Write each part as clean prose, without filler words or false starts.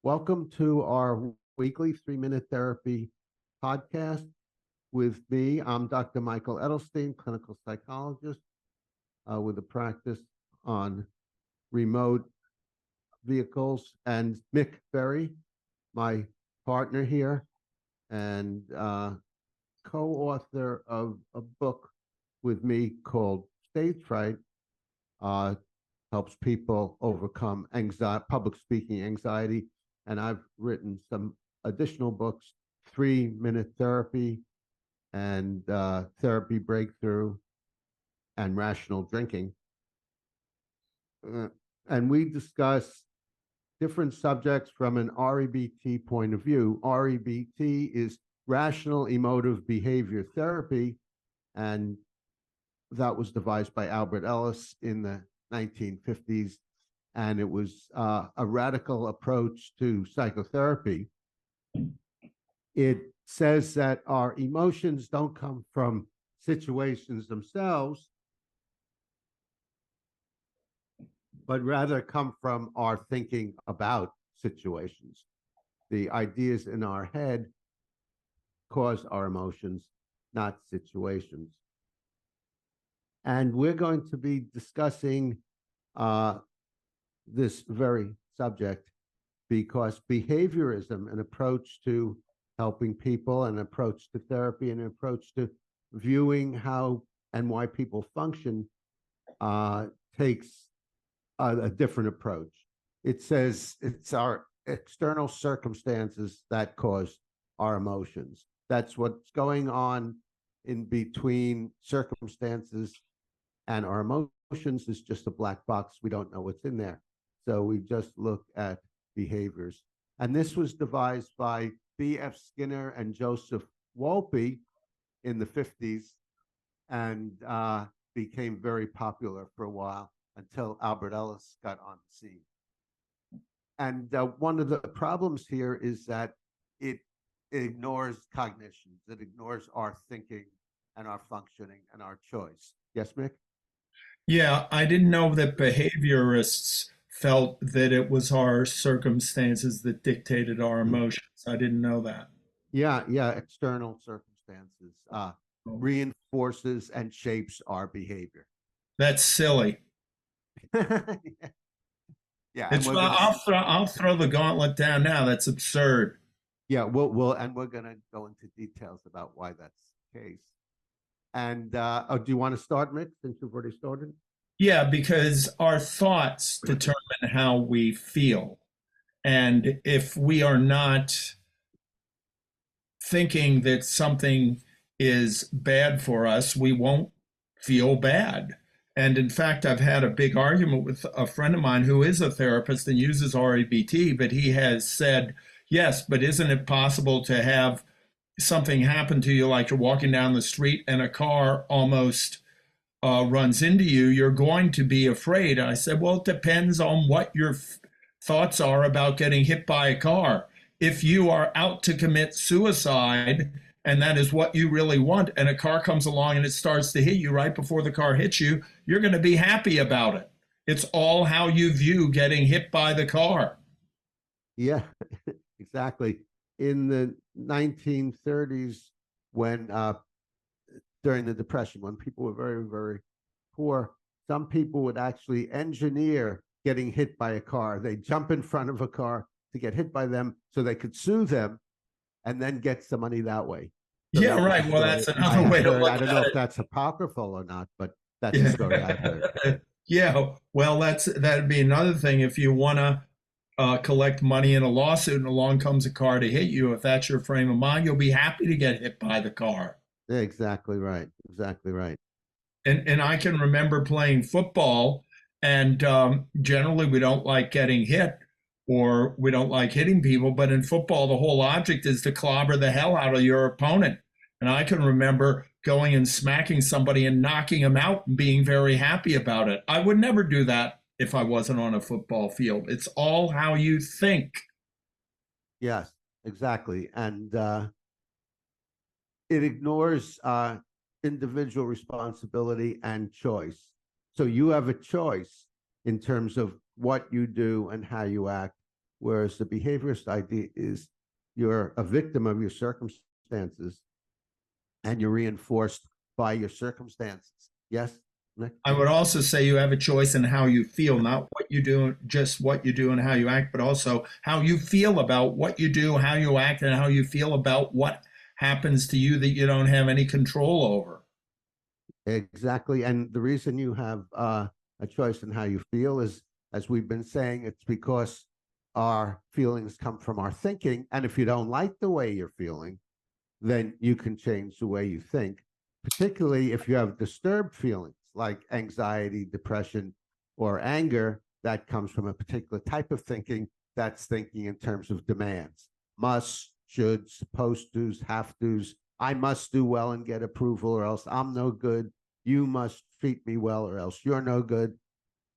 Welcome to our weekly 3-minute therapy podcast with me. I'm Dr. Michael Edelstein, clinical psychologist with a practice on remote vehicles, and Mick Berry, my partner here and co-author of a book with me called Stage Fright, helps people overcome anxiety, public speaking anxiety. And I've written some additional books, 3-minute therapy and therapy breakthrough and rational drinking. And we discuss different subjects from an REBT point of view. REBT is rational emotive behavior therapy, and that was devised by Albert Ellis in the 1950s. And it was a radical approach to psychotherapy. It says that our emotions don't come from situations themselves, but rather come from our thinking about situations. The ideas in our head cause our emotions, not situations. And we're going to be discussing this very subject because behaviorism, an approach to helping people, an approach to therapy, an approach to viewing how and why people function, takes a different approach. It says it's our external circumstances that cause our emotions. That's what's going on in between circumstances and our emotions is just a black box. We don't know what's in there. So we just look at behaviors. And this was devised by B.F. Skinner and Joseph Wolpe in the 50s and became very popular for a while until Albert Ellis got on the scene. And one of the problems here is that it ignores cognitions. It ignores our thinking and our functioning and our choice. Yes, Mick? Yeah, I didn't know that behaviorists felt that it was our circumstances that dictated our emotions. I didn't know that. Yeah. External circumstances Oh, reinforces and shapes our behavior. that's silly. Yeah, and It's we're well, gonna I'll throw the gauntlet down now. That's absurd. we're gonna go into details about why that's the case. And do you want to start, Mick, since you've already started? Yeah, because our thoughts determine how we feel. And if we are not thinking that something is bad for us, we won't feel bad. And in fact, I've had a big argument with a friend of mine who is a therapist and uses REBT, but he has said, yes, but isn't it possible to have something happen to you, like you're walking down the street and a car almost runs into you? You're going to be afraid. And I said, well, it depends on what your thoughts are about getting hit by a car. If you are out to commit suicide and that is what you really want, and a car comes along and it starts to hit you right before the car hits you, you're going to be happy about it. It's all how you view getting hit by the car. Yeah, exactly. In the 1930s, when during the Depression, when people were very, very poor, some people would actually engineer getting hit by a car. They jump in front of a car to get hit by them so they could sue them and then get some money that way. So yeah, right. Well, that's another way to look at it. I don't know if that's apocryphal or not, but that's the story I've heard. Yeah, well, that'd be another thing. If you want to collect money in a lawsuit and along comes a car to hit you, if that's your frame of mind, you'll be happy to get hit by the car. Yeah, exactly right. Exactly right. And I can remember playing football, and generally we don't like getting hit or we don't like hitting people. But in football, the whole object is to clobber the hell out of your opponent. And I can remember going and smacking somebody and knocking them out and being very happy about it. I would never do that if I wasn't on a football field. It's all how you think. Yes, exactly. And it ignores individual responsibility and choice. So you have a choice in terms of what you do and how you act. whereas the behaviorist idea is you're a victim of your circumstances and you're reinforced by your circumstances. Yes, Nick? I would also say you have a choice in how you feel, not what you do, just what you do and how you act, but also how you feel about what you do, how you act, and how you feel about what happens to you that you don't have any control over. Exactly. And the reason you have a choice in how you feel is, as we've been saying, it's because our feelings come from our thinking. And if you don't like the way you're feeling, then you can change the way you think, particularly if you have disturbed feelings like anxiety, depression, or anger. That comes from a particular type of thinking. That's thinking in terms of demands: must, should, supposed to's, have to's. I must do well and get approval, or else I'm no good. You must treat me well, or else you're no good.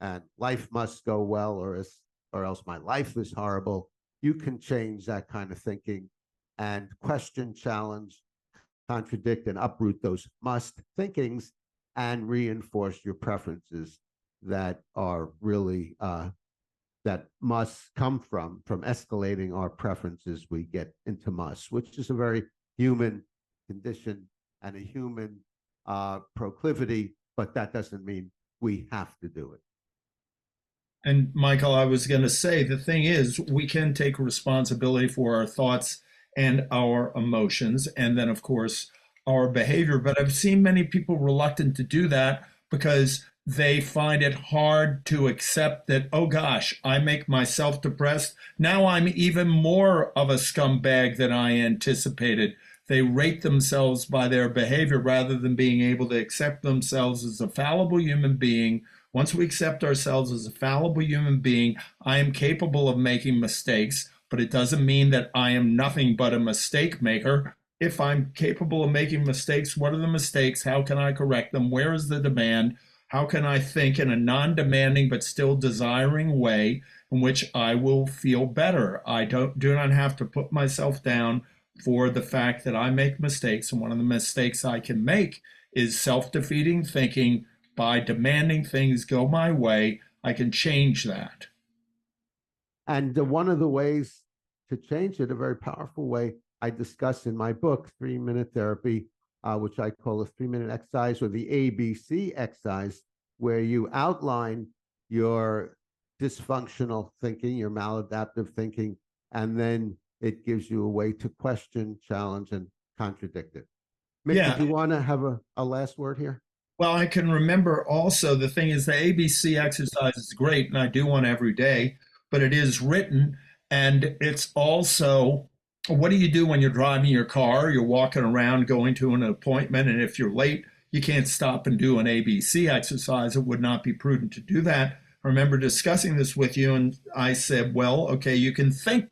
And life must go well, or else my life is horrible. You can change that kind of thinking and question, challenge, contradict, and uproot those must thinkings and reinforce your preferences that are really that must come from escalating our preferences. We get into must, which is a very human condition and a human proclivity, but that doesn't mean we have to do it. And Michael, I was going to say the thing is, we can take responsibility for our thoughts and our emotions, and then, of course, our behavior. But I've seen many people reluctant to do that because they find it hard to accept that, oh gosh, I make myself depressed. Now I'm even more of a scumbag than I anticipated. They rate themselves by their behavior rather than being able to accept themselves as a fallible human being. Once we accept ourselves as a fallible human being, I am capable of making mistakes, but it doesn't mean that I am nothing but a mistake maker. If I'm capable of making mistakes, what are the mistakes? How can I correct them? Where is the demand? How can I think in a non demanding but still desiring way in which I will feel better? I do not have to put myself down for the fact that I make mistakes. And one of the mistakes I can make is self defeating thinking. By demanding things go my way, I can change that. And one of the ways to change it, a very powerful way, I discuss in my book, 3 Minute Therapy, which I call a 3 minute exercise, or the ABC exercise, where you outline your dysfunctional thinking, your maladaptive thinking, and then it gives you a way to question, challenge, and contradict it. Mick, Yeah. did you want to have a last word here? Well, I can remember also the thing is the ABC exercise is great, and I do one every day, but it is written, and it's also what do you do when you're driving your car, you're walking around going to an appointment, and if you're late, you can't stop and do an ABC exercise. It would not be prudent to do that. I remember discussing this with you, and I said, well, okay, you can think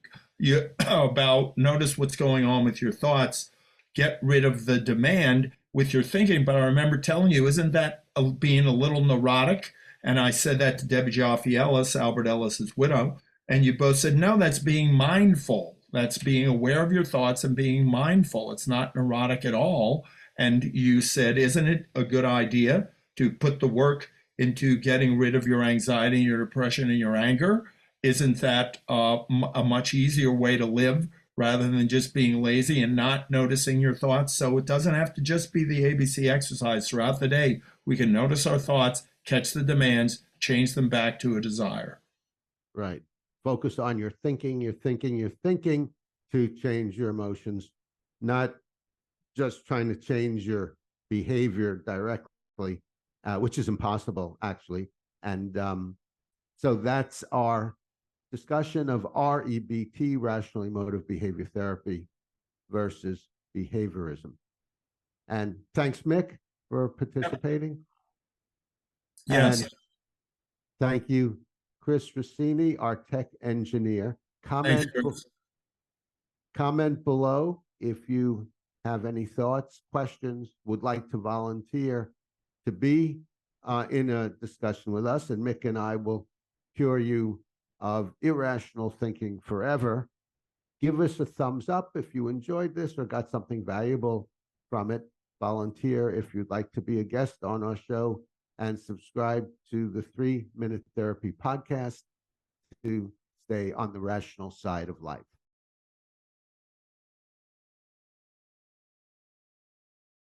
about, notice what's going on with your thoughts, get rid of the demand with your thinking. But I remember telling you, isn't that being a little neurotic? And I said that to Debbie Jaffe Ellis, Albert Ellis's widow. And you both said, no, that's being mindful. That's being aware of your thoughts and being mindful. It's not neurotic at all. And you said, isn't it a good idea to put the work into getting rid of your anxiety, your depression, and your anger? Isn't that a much easier way to live rather than just being lazy and not noticing your thoughts? So it doesn't have to just be the ABC exercise. Throughout the day, we can notice our thoughts, catch the demands, change them back to a desire. Right. Focus on your thinking, your thinking, your thinking to change your emotions, not just trying to change your behavior directly, which is impossible, actually. And so that's our discussion of REBT, rational emotive behavior therapy, versus behaviorism. And thanks, Mick, for participating. Yes. And thank you, Chris Rossini, our tech engineer. Thanks, Chris. Comment below if you have any thoughts, questions, would like to volunteer to be in a discussion with us, and Mick and I will cure you of irrational thinking forever. Give us a thumbs up if you enjoyed this or got something valuable from it. Volunteer if you'd like to be a guest on our show, and subscribe to the 3 Minute Therapy podcast to stay on the rational side of life.